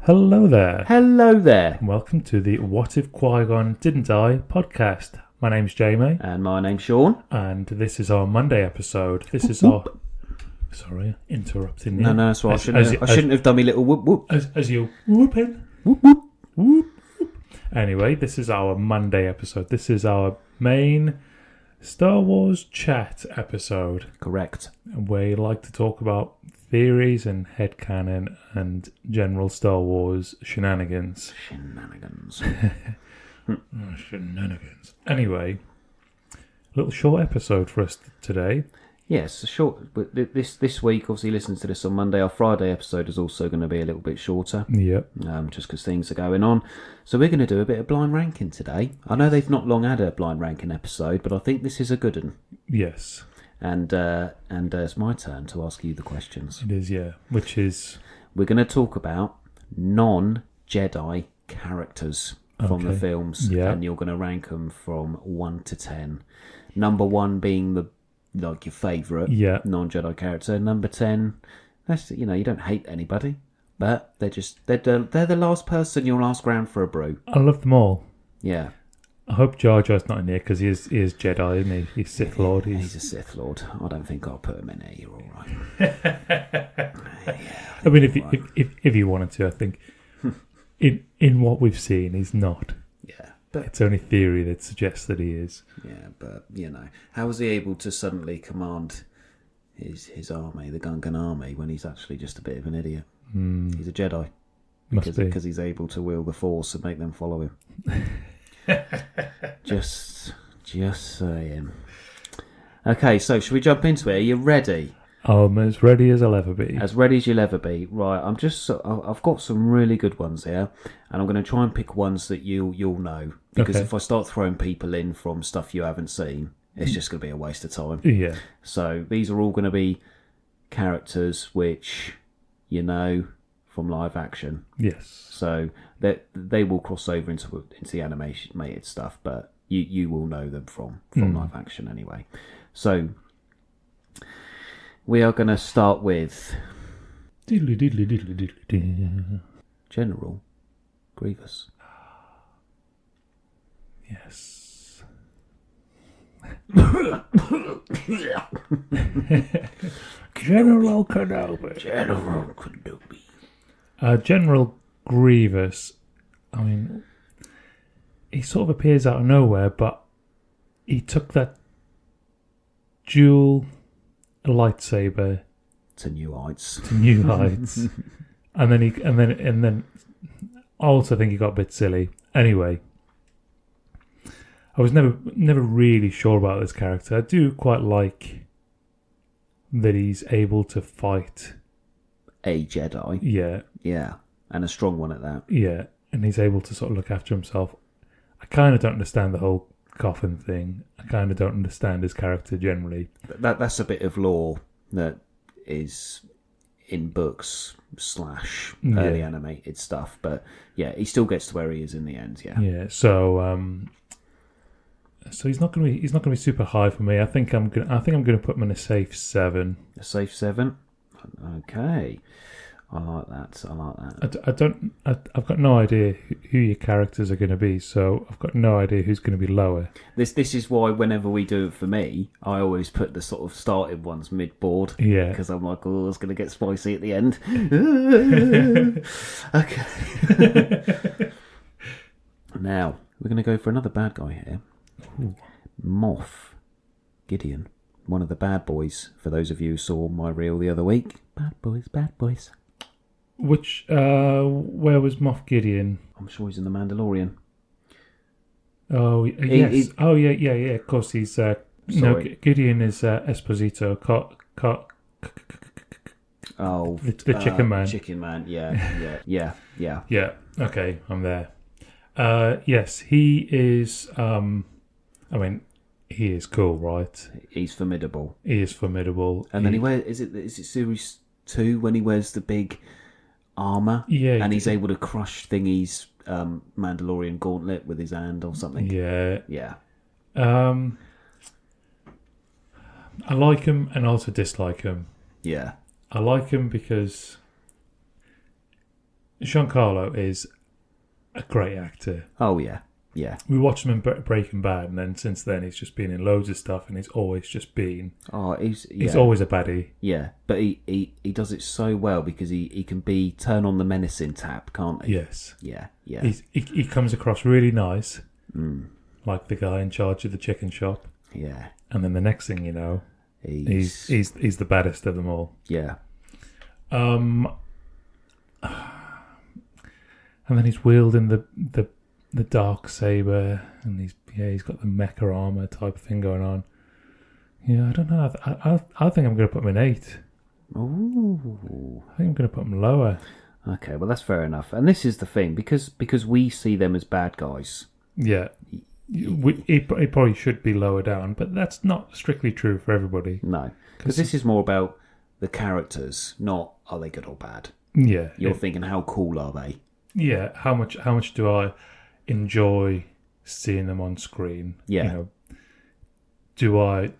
Hello there. Hello there. And welcome to the What If Qui-Gon Didn't Die podcast. My name's Jamie. And my name's Shaun. And this is our Monday episode. This is our... Sorry, interrupting you. No, that's right. I shouldn't have done my little whoop whoop. As you whooping. Whoop whoop. Whoop. Anyway, this is our Monday episode. This is our main Star Wars chat episode. Correct. Where you like to talk about theories and headcanon and general Star Wars shenanigans. Shenanigans. Shenanigans. Anyway, a little short episode for us today. Yes, short. But this week, obviously, listen to this on Monday. Our Friday episode is also going to be a little bit shorter. Yep. Just because things are going on. So we're going to do a bit of blind ranking today. I know they've not long had a blind ranking episode, but I think this is a good one. Yes. And it's my turn to ask you the questions. It is, yeah. Which is... We're going to talk about non-Jedi characters from the films. Yeah. And you're going to rank them from 1 to 10. Number 1 being your favourite non-Jedi character. Number 10, that's, you don't hate anybody, but they're the last person you'll ask round for a brew. I love them all. Yeah. I hope Jar Jar's not in here because he is Jedi, isn't he? He's Sith Lord. He's a Sith Lord. I don't think I'll put him in there. You're all right. I mean, if you wanted to, I think in what we've seen, he's not. Yeah, but it's only theory that suggests that he is. Yeah, but how was he able to suddenly command his army, the Gungan army, when he's actually just a bit of an idiot? He's a Jedi because he's able to wield the Force and make them follow him. just saying. Okay, so should we jump into it? Are you ready? I'm as ready as I'll ever be. As ready as you'll ever be. Right, I've got some really good ones here, and I'm going to try and pick ones that you'll know, because if I start throwing people in from stuff you haven't seen, it's just going to be a waste of time. Yeah. So these are all going to be characters which you know from live action. Yes. So they will cross over into the animated stuff, but you will know them from live action anyway. So we are going to start with General Grievous. Yes. General Kenobi. General Kenobi. General Grievous, I mean, he sort of appears out of nowhere, but he took that dual lightsaber to new heights. and then I also think he got a bit silly. Anyway, I was never really sure about this character. I do quite like that he's able to fight a Jedi. Yeah, and a strong one at that. Yeah, and he's able to sort of look after himself. I kind of don't understand the whole coffin thing. I kind of don't understand his character generally. That's a bit of lore that is in books / early animated stuff, but yeah, he still gets to where he is in the end. Yeah. So he's not going to be super high for me. I think I'm going to put him in a safe 7. A safe 7. Okay. I like that. I've got no idea who your characters are going to be, so I've got no idea who's going to be lower. This is why whenever we do it for me, I always put the sort of starting ones mid-board. Yeah. Because I'm like, it's going to get spicy at the end. Okay. Now, we're going to go for another bad guy here. Ooh. Moff Gideon. One of the bad boys, for those of you who saw my reel the other week. Bad boys. Which, where was Moff Gideon? I'm sure he's in The Mandalorian. Oh, yes. Yeah, of course he's... Gideon is Esposito. The Chicken Man. Chicken Man, yeah. Yeah, okay, I'm there. Yes, he is... I mean, he is cool, right? He's formidable. He is formidable. And then he wears... Is it Series 2 when he wears the big armour? Yeah. And he's able to crush Thingy's Mandalorian gauntlet with his hand or something? Yeah. Yeah. I like him and also dislike him. Yeah. I like him because Giancarlo is a great actor. Oh, yeah. Yeah. We watched him in Breaking Bad, and then since then he's just been in loads of stuff, and he's always just been... Oh, he's always a baddie. Yeah, but he does it so well because he can turn on the menacing tap, can't he? Yes. Yeah, yeah. He comes across really nice, like the guy in charge of the chicken shop. Yeah. And then the next thing you know, he's the baddest of them all. Yeah. And then he's wielding the dark saber, and he's got the mecha armor type thing going on. Yeah, I don't know. I think I'm going to put him in 8. Ooh. I think I'm going to put him lower. Okay, well that's fair enough. And this is the thing because we see them as bad guys. Yeah, he probably should be lower down, but that's not strictly true for everybody. No, because this is more about the characters, not are they good or bad. Yeah, you're thinking how cool are they? Yeah, how much do I enjoy seeing them on screen? Yeah, you know, do I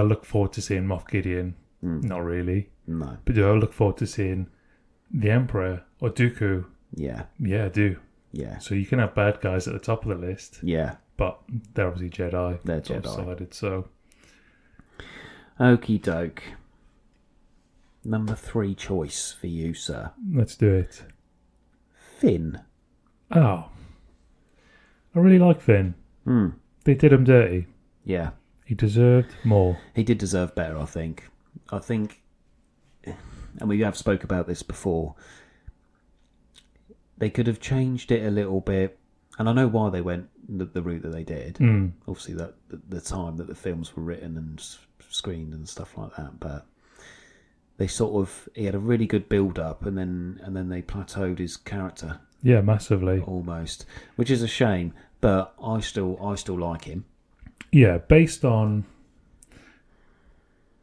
look forward to seeing Moff Gideon? Not really. No, but do I look forward to seeing the Emperor or Dooku? Yeah, I do. Yeah. So you can have bad guys at the top of the list. Yeah. But they're obviously Jedi. They're Jedi. Decided, so. Okie doke. Number 3 choice for you, sir. Let's do it. Finn. Oh. I really like Finn. They did him dirty. Yeah. He deserved more. He did deserve better, I think. And we have spoke about this before, they could have changed it a little bit, and I know why they went the route that they did. Obviously, that the time that the films were written and screened and stuff like that, but they he had a really good build up, and then they plateaued his character. Yeah, massively, almost, which is a shame. But I still like him. Yeah, based on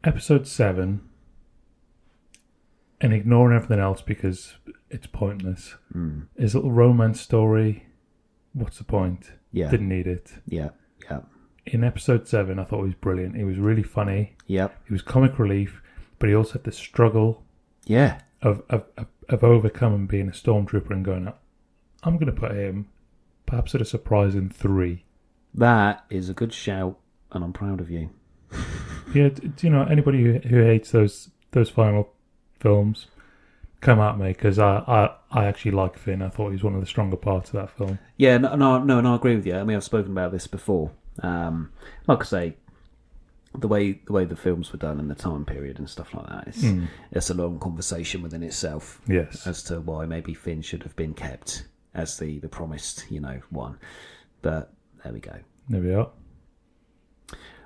episode 7. And ignoring everything else because it's pointless. His little romance story, what's the point? Yeah. Didn't need it. Yeah. In episode 7, I thought he was brilliant. He was really funny. Yep. He was comic relief, but he also had the struggle of overcoming being a stormtrooper and going, I'm going to put him perhaps at a surprising 3. That is a good shout, and I'm proud of you. Yeah, do you know, anybody who hates those final films, come at me, because I actually like Finn. I thought he was one of the stronger parts of that film. Yeah, no, I agree with you. I mean, I've spoken about this before. Like I say, the way the films were done and the time period and stuff like that, it's a long conversation within itself. Yes, as to why maybe Finn should have been kept as the promised, one. But there we go. There we are.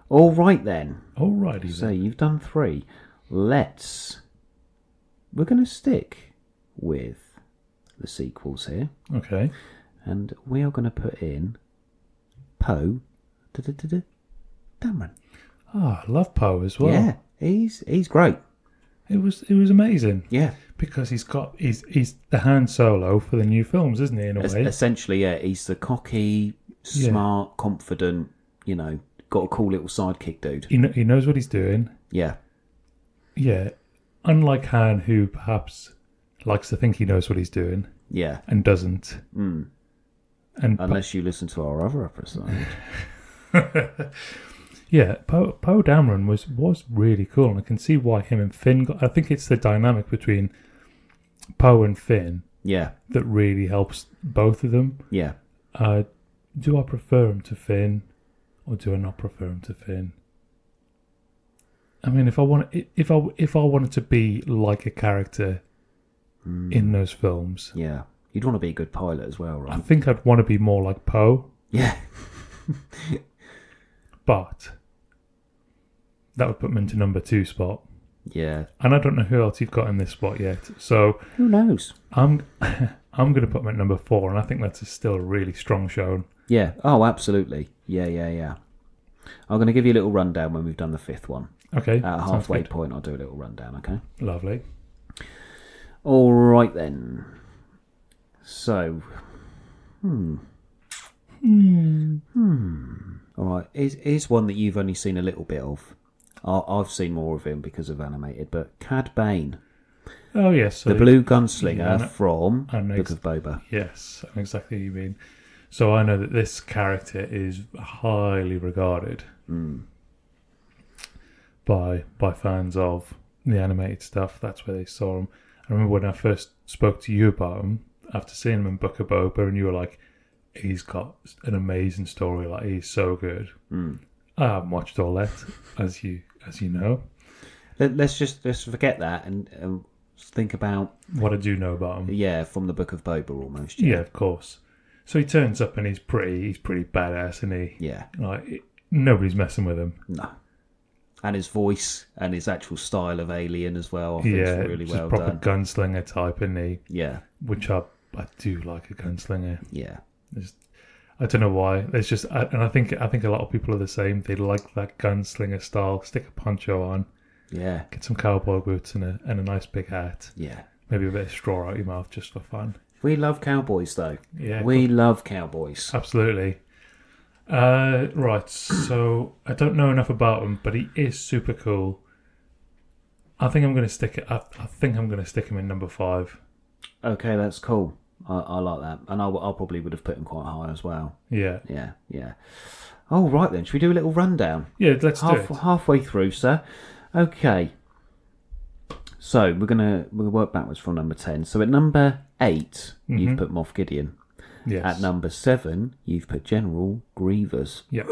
All right then. Alrighty. So you've done 3. We're going to stick with the sequels here. Okay. And we are going to put in Poe Dameron. Oh, I love Poe as well. Yeah, he's great. It was amazing. Yeah. Because he's the Han Solo for the new films, isn't he, in a way? Essentially, yeah. He's the cocky, smart, confident, got a cool little sidekick dude. He knows what he's doing. Yeah. Yeah. Unlike Han, who perhaps likes to think he knows what he's doing. Yeah. And doesn't. And unless you listen to our other episode. Yeah, Poe Dameron was really cool, and I can see why him and Finn I think it's the dynamic between Poe and Finn that really helps both of them. Yeah. Do I prefer him to Finn, or do I not prefer him to Finn? I mean, if I wanted to be like a character in those films, you'd want to be a good pilot as well, right? I think I'd want to be more like Poe. Yeah, but that would put him into number 2 spot. Yeah, and I don't know who else you've got in this spot yet. So who knows? I'm going to put him at number 4, and I think that's still a really strong shown. Yeah. Oh, absolutely. Yeah. I'm going to give you a little rundown when we've done the 5th one. Okay. At a halfway point, I'll do a little rundown, okay? Lovely. All right, then. So, All right, here's one that you've only seen a little bit of. I've seen more of him because of animated, but Cad Bane. Oh yes, so the blue gunslinger from and Book of Boba. Yes, I know exactly what you mean. So I know that this character is highly regarded by fans of the animated stuff. That's where they saw him. I remember when I first spoke to you about him after seeing him in Book of Boba, and you were like, "He's got an amazing story. Like he's so good." I haven't watched all that, as you know. Let's forget that and think about what I do know about him. Yeah, from the Book of Boba almost. Yeah, of course. So he turns up and he's pretty badass, isn't he? Yeah. Like nobody's messing with him. No. And his voice and his actual style of alien as well, I think is really well proper done. Gunslinger type, isn't he? Yeah. Which I do like a gunslinger. Yeah. I don't know why. It's just, and I think a lot of people are the same. They like that gunslinger style. Stick a poncho on. Yeah. Get some cowboy boots and a nice big hat. Yeah. Maybe a bit of straw out your mouth just for fun. We love cowboys, though. Yeah. We love cowboys. Absolutely. Right. So I don't know enough about him, but he is super cool. I think I'm going to stick it. I think I'm going to stick him in number 5. Okay, that's cool. I like that, and I probably would have put him quite high as well. Yeah. Yeah. Oh, right then. Should we do a little rundown? Yeah, let's do it. Halfway through, sir. Okay. So we'll work backwards from number 10. So at number 8, you've put Moff Gideon. Yes. At number 7, you've put General Grievous. Yep.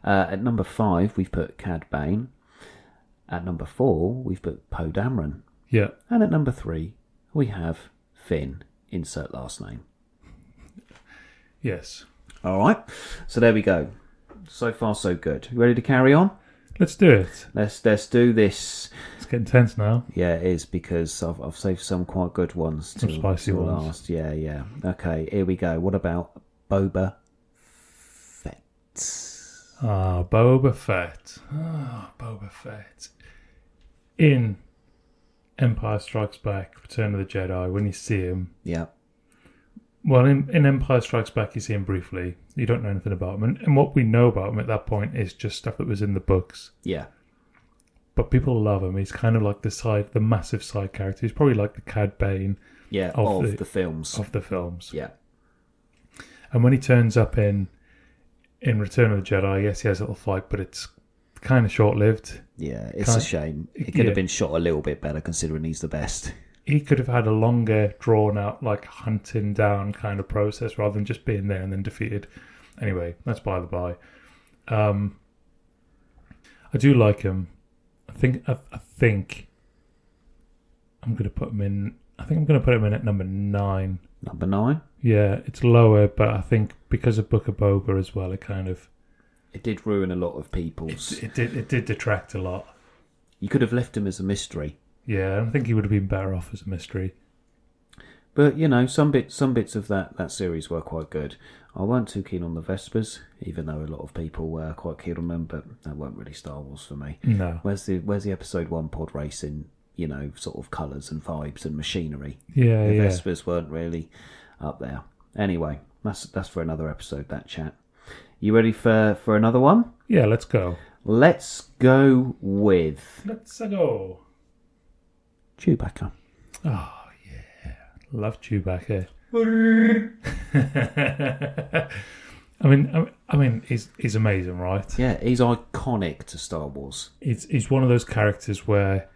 At number 5, we've put Cad Bane. At number 4, we've put Poe Dameron. Yeah. And at number 3, we have Finn. Insert last name. Yes. All right. So there we go. So far, so good. You ready to carry on? Let's do it. Let's do this. It's getting tense now. Yeah, it is, because I've saved some quite good ones to spicy ones. last. Yeah. Okay, here we go. What about Boba Fett? Boba Fett. Boba Fett. In Empire Strikes Back, Return of the Jedi, when you see him. Yeah. Well, in Empire Strikes Back, you see him briefly. You don't know anything about him. And what we know about him at that point is just stuff that was in the books. Yeah. But people love him. He's kind of like the massive side character. He's probably like the Cad Bane. Yeah, of the films. Of the films. Yeah. And when he turns up in Return of the Jedi, yes, he has a little fight, but it's kind of short-lived. Yeah, it's a shame. It could have been shot a little bit better, considering he's the best. He could have had a longer, drawn-out, like, hunting down kind of process, rather than just being there and then defeated. Anyway, that's by the by. I do like him. I think I'm going to put him in. I think I'm going to put him in at number 9. Number 9? Yeah, it's lower, but I think because of Book of Boba as well, it did ruin a lot of people's. It did detract a lot. You could have left him as a mystery. Yeah, I think he would have been better off as a mystery. But some bits of that series were quite good. I weren't too keen on the Vespers, even though a lot of people were quite keen on them, but that weren't really Star Wars for me. No. Where's the Episode 1 pod racing? Sort of colours and vibes and machinery. Yeah, the Vespers weren't really up there. Anyway, that's for another episode. That chat. You ready for another one? Yeah, let's go. Let's go with. Let's go. Chewbacca. Oh yeah, love Chewbacca. I mean, he's amazing, right? Yeah, he's iconic to Star Wars. He's one of those characters where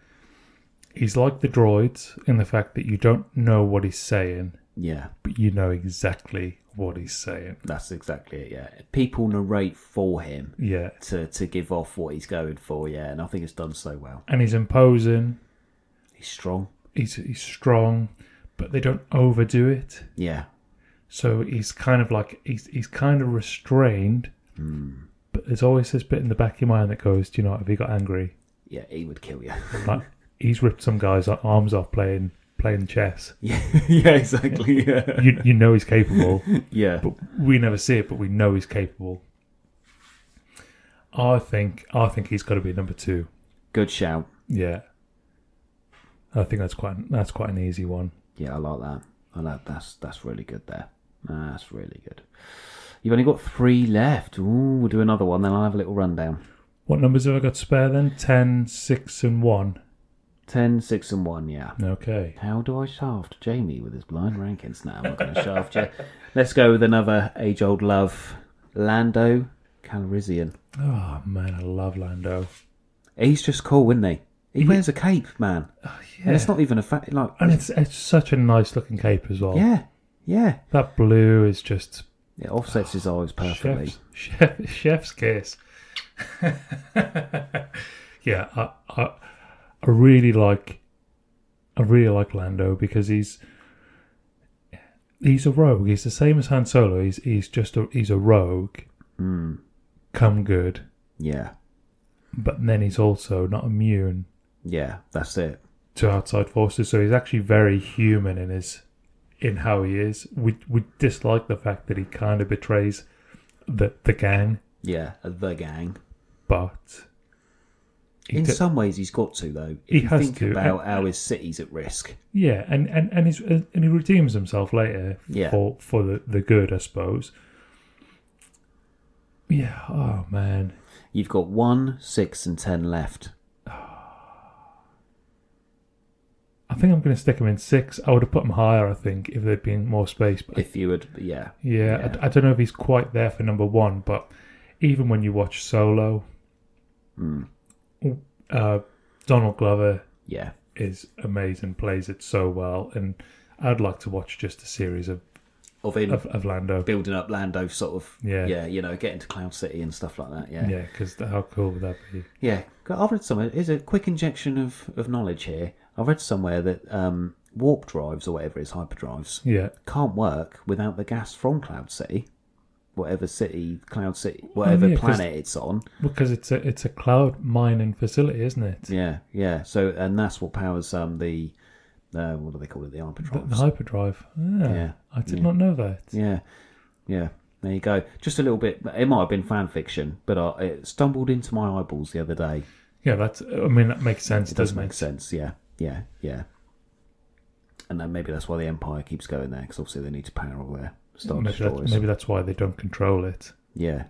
he's like the droids in the fact that you don't know what he's saying. Yeah, but you know exactly what he's saying. That's exactly it. Yeah, people narrate for him. Yeah, to give off what he's going for. Yeah, and I think it's done so well. And he's imposing. He's strong. He's strong, but they don't overdo it. Yeah. So he's kind of like he's kind of restrained, but there's always this bit in the back of your mind that goes, "Do you know what? If he got angry, yeah, he would kill you." Like he's ripped some guy's arms off playing chess. Yeah, yeah, exactly. Yeah. You know he's capable. Yeah, but we never see it, but we know he's capable. I think he's got to be number 2. Good shout. Yeah, I think that's quite an easy one. Yeah, I like that. That's really good there. That's really good. You've only got 3 left. Ooh, we'll do another one, then I'll have a little rundown. What numbers have I got spare then? 10, 6 and 1. 10, 6 and 1, yeah. Okay. How do I shaft Jamie with his blind rankings? Now I'm not going to shaft you. Let's go with another age-old love. Lando Calrissian. Oh, man, I love Lando. He's just cool, isn't he? He wears a cape, man. Oh, yeah. And it's not even a fact. Like, and it's such a nice-looking cape as well. Yeah, yeah. That blue is just... It offsets his eyes perfectly. Chef's kiss. Yeah, I really like Lando because he's a rogue. He's the same as Han Solo. He's a rogue. Come good. Yeah. But then he's also not immune. Yeah, that's it. To outside forces, so he's actually very human in how he is. We dislike the fact that he kind of betrays the gang. Yeah, the gang. But in some ways, he's got to though. He has think to. about how his city's at risk. Yeah, and he redeems himself later for the good, I suppose. Yeah. Oh man. You've got 1, 6, and 10 left. I think I'm going to stick him in 6. I would have put him higher, I think, if there'd been more space. But if you would, yeah. Yeah, I don't know if he's quite there for number 1, but even when you watch Solo, Donald Glover is amazing, plays it so well, and I'd like to watch just a series of Lando. Building up Lando, sort of, getting to Cloud City and stuff like that, Yeah, because how cool would that be? Yeah, I've read somewhere, here's a quick injection of knowledge here. I've read somewhere that warp drives, or whatever it is, hyperdrives, can't work without the gas from Cloud City. Whatever city, Cloud City, whatever planet it's on. Because it's a cloud mining facility, isn't it? Yeah. So, and that's what powers what do they call it? The hyperdrive. The hyperdrive. Yeah. I did not know that. Yeah. There you go. Just a little bit. It might have been fan fiction, but it stumbled into my eyeballs the other day. Yeah, that makes sense. It does make sense. Yeah. And then maybe that's why the Empire keeps going there, because obviously they need to power all their Star Destroyers. Maybe that's why they don't control it. Yeah.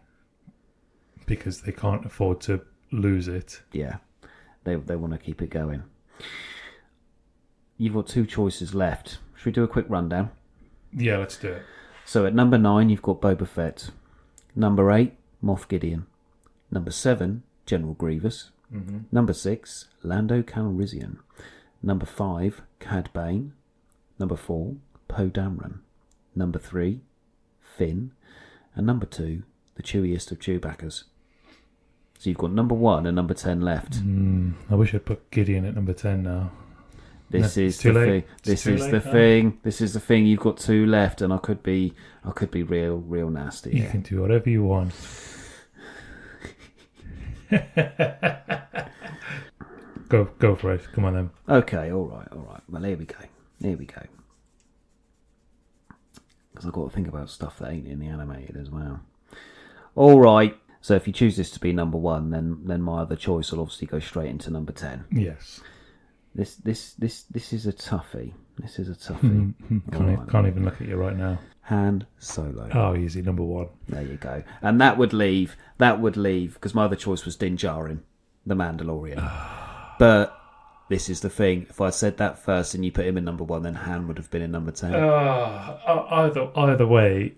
Because they can't afford to lose it. Yeah. They want to keep it going. You've got 2 choices left. Should we do a quick rundown? Yeah, let's do it. So at number 9, you've got Boba Fett. Number 8, Moff Gideon. Number 7, General Grievous. Mm-hmm. Number 6, Lando Calrissian. Number 5, Cad Bane. Number 4, Poe Dameron. Number 3, Finn. And number 2, the chewiest of Chewbaccas. So you've got number 1 and number 10 left. I wish I'd put Gideon at number 10 now. This is the thing. This is the thing. This is the thing. You've got 2 left, and I could be real nasty. You can do whatever you want. Go for it. Come on then. Okay. All right. Well, here we go. Because I've got to think about stuff that ain't in the animated as well. All right. So if you choose this to be number 1, then my other choice will obviously go straight into number 10. Yes. This is a toughie. Can't even look at you right now. Han Solo. Oh, easy, number 1. There you go. And that would leave, because my other choice was Din Djarin, the Mandalorian. But this is the thing. If I said that first and you put him in number 1, then Han would have been in number 10. Either way,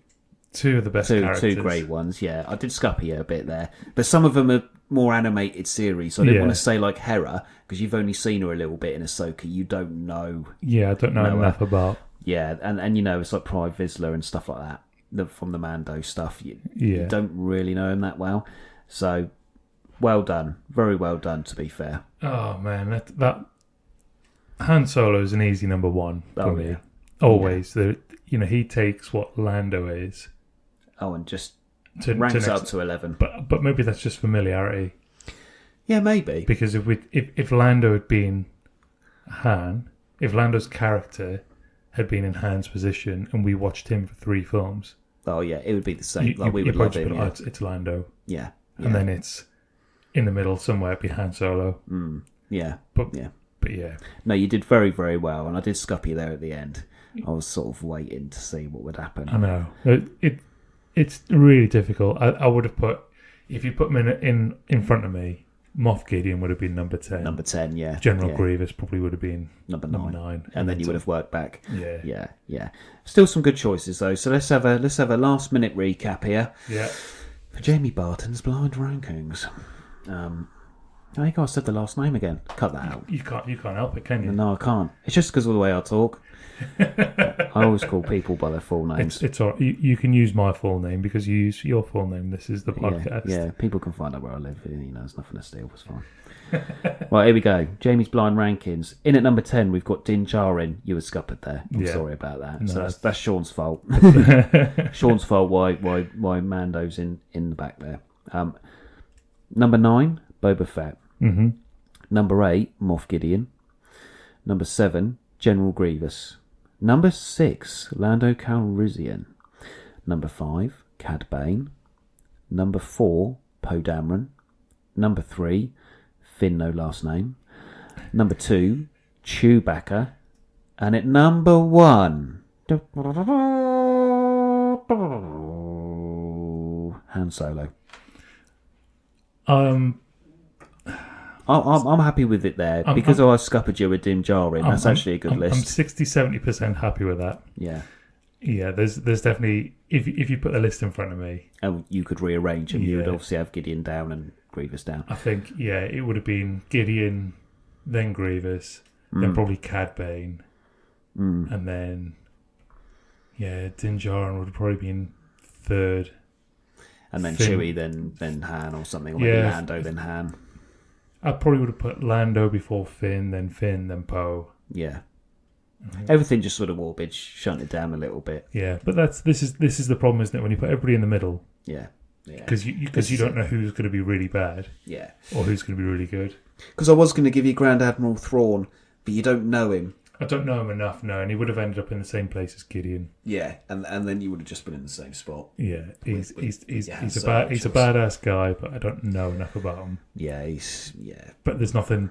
2 of the best characters. 2 great ones, yeah. I did scuppy a bit there. But some of them are more animated series. So I didn't want to say like Hera, because you've only seen her a little bit in Ahsoka. You don't know. Yeah, I don't know enough about. Yeah, and it's like Pride Vizsla and stuff like that. From the Mando stuff. You don't really know him that well. So, well done. Very well done, to be fair. Oh, man. That Han Solo is an easy number 1 for me. Yeah. Always. Yeah. He takes what Lando is. Oh, and just ranks up to 11. But maybe that's just familiarity. Yeah, maybe. Because if Lando had been Han, if Lando's character had been in Han's position and we watched him for 3 films... Oh, yeah, it would be the same. We would love him, yeah. It's Lando. Yeah. And then it's in the middle somewhere behind Solo. Yeah. But yeah. No, you did very, very well, and I did scup you there at the end. I was sort of waiting to see what would happen. I know. It's really difficult. I would have put... If you put him in front of me, Moff Gideon would have been number 10. Number 10, yeah. General Grievous probably would have been number 9. And then you would have worked back. Yeah. Still some good choices though. So let's have a last minute recap here. Yeah. For Jamie Barton's blind rankings. I think I said the last name again. Cut that out. You can't help it, can you? No, I can't. It's just because of the way I talk. I always call people by their full names. It's all right. You can use my full name because you use your full name. This is the podcast. Yeah, people can find out where I live. There's nothing to steal. It's fine. Right, here we go. Jamie's blind rankings. In at number 10, we've got Din Djarin. You were scuppered there. I'm sorry about that. No, so that's Sean's fault. Sean's fault. Why Mando's in the back there. Number 9, Boba Fett. Mm-hmm. Number 8, Moff Gideon. Number 7, General Grievous. Number 6, Lando Calrissian. Number 5, Cad Bane. Number 4, Poe Dameron. Number 3, Finn no last name. Number 2, Chewbacca. And at number 1, Han Solo. I'm happy with it there because I scuppered you with Din Djarin. That's actually a good list. I'm 60-70% happy with that. Yeah. Yeah, there's definitely if you put a list in front of me, and you could rearrange them, you would obviously have Gideon down and Grievous down. I think it would have been Gideon, then Grievous, then probably Cad Bane, and then Din Djarin would have probably been third, and then Finn. Chewie, then Han or something, or maybe Lando, then Han. I probably would have put Lando before Finn, then Poe. Yeah. Everything just sort of morbid, shut it down a little bit. Yeah, but this is the problem, isn't it? When you put everybody in the middle. Yeah. Because you don't know who's going to be really bad. Yeah. Or who's going to be really good. Because I was going to give you Grand Admiral Thrawn, but you don't know him. I don't know him enough, no, and he would have ended up in the same place as Gideon. Yeah, and then you would have just been in the same spot. Yeah, he's a badass guy, but I don't know enough about him. Yeah, But there's nothing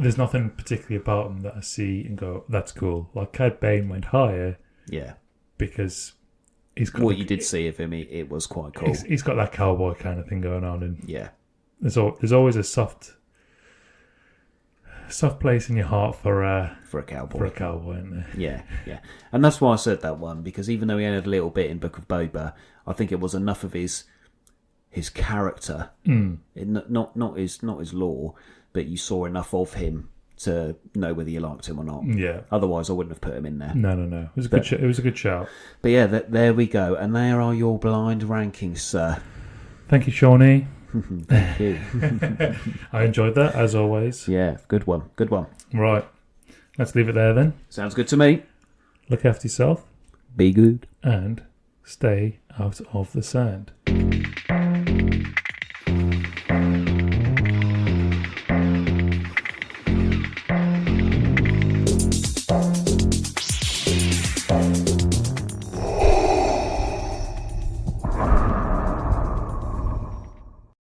particularly about him that I see and go, that's cool. Like Cad Bane went higher. Yeah. Because he's got what you did see of him, it was quite cool. He's got that cowboy kind of thing going on, and yeah, there's always a soft place in your heart for a cowboy, isn't there? Yeah, and that's why I said that one, because even though he had a little bit in Book of Boba, I think it was enough of his character, not his lore, but you saw enough of him to know whether you liked him or not. Yeah. Otherwise, I wouldn't have put him in there. No. It was a good shout. But yeah, there we go, and there are your blind rankings, sir. Thank you, Shawnee. Thank you. I enjoyed that, as always. Yeah, good one. Right. Let's leave it there then. Sounds good to me. Look after yourself. Be good. And stay out of the sand.